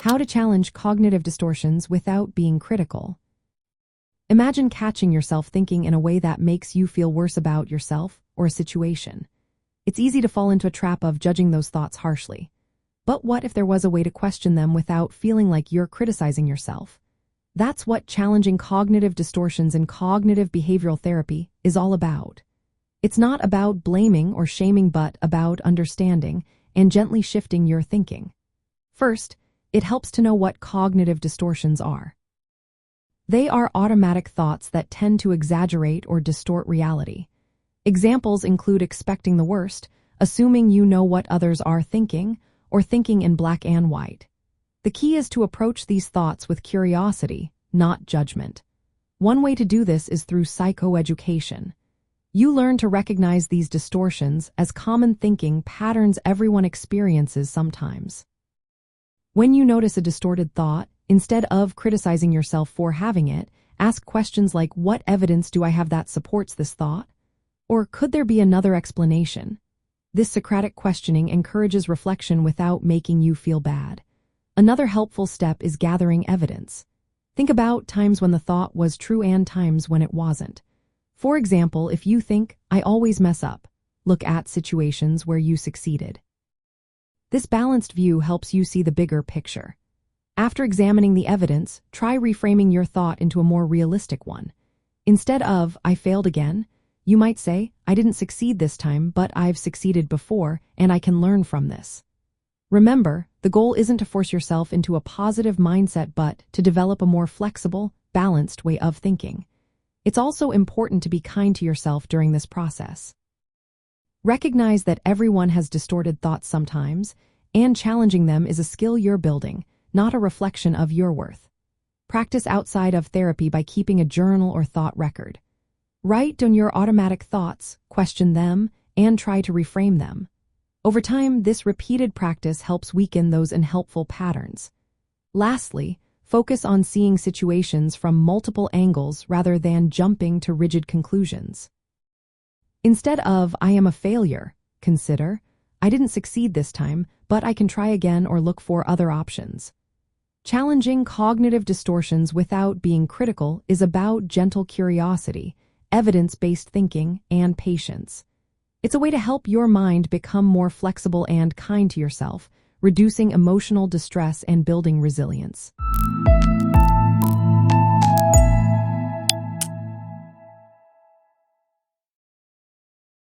How to challenge cognitive distortions without being critical. Imagine catching yourself thinking in a way that makes you feel worse about yourself or a situation. It's easy to fall into a trap of judging those thoughts harshly. But what if there was a way to question them without feeling like you're criticizing yourself? That's what challenging cognitive distortions in cognitive behavioral therapy is all about. It's not about blaming or shaming, but about understanding and gently shifting your thinking. First, it helps to know what cognitive distortions are. They are automatic thoughts that tend to exaggerate or distort reality. Examples include expecting the worst, assuming you know what others are thinking, or thinking in black and white. The key is to approach these thoughts with curiosity, not judgment. One way to do this is through psychoeducation. You learn to recognize these distortions as common thinking patterns everyone experiences sometimes. When you notice a distorted thought, instead of criticizing yourself for having it, ask questions like, what evidence do I have that supports this thought? Or could there be another explanation? This Socratic questioning encourages reflection without making you feel bad. Another helpful step is gathering evidence. Think about times when the thought was true and times when it wasn't. For example, if you think, I always mess up, look at situations where you succeeded. This balanced view helps you see the bigger picture. After examining the evidence, try reframing your thought into a more realistic one. Instead of, I failed again, you might say, I didn't succeed this time, but I've succeeded before, and I can learn from this. Remember, the goal isn't to force yourself into a positive mindset, but to develop a more flexible, balanced way of thinking. It's also important to be kind to yourself during this process. Recognize that everyone has distorted thoughts sometimes, and challenging them is a skill you're building, not a reflection of your worth. Practice outside of therapy by keeping a journal or thought record. Write down your automatic thoughts, question them, and try to reframe them. Over time, this repeated practice helps weaken those unhelpful patterns. Lastly, focus on seeing situations from multiple angles rather than jumping to rigid conclusions. Instead of, I am a failure, consider, I didn't succeed this time, but I can try again or look for other options. Challenging cognitive distortions without being critical is about gentle curiosity, evidence-based thinking, and patience. It's a way to help your mind become more flexible and kind to yourself, reducing emotional distress and building resilience.